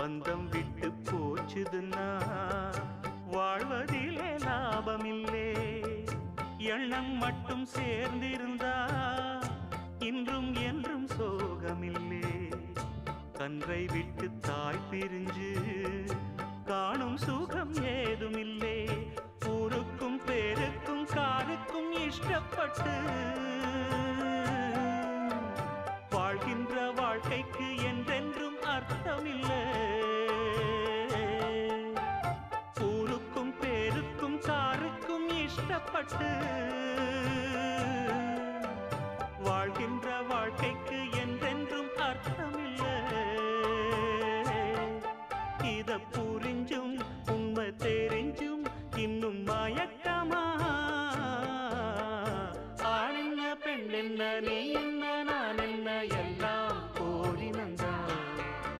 பந்தம் விட்டு போச்சுதுன்னா வாழ்வதிலே லாபமில்லே. எண்ணம் மட்டும் சேர்ந்திருந்தா இன்றும் என்றும் சோகமில்லே. கன்றை விட்டு தாய் பிரிஞ்சு காணும் சுகம் ஏதுமில்லே. ஊருக்கும் பேருக்கும் காருக்கும் இஷ்டப்பட்டு வாழ்கின்ற வாழ்க்கைக்கு என்றென்றும் அர்த்தமில்லை. ஊருக்கும் பேருக்கும் காருக்கும் இஷ்டப்பட்டு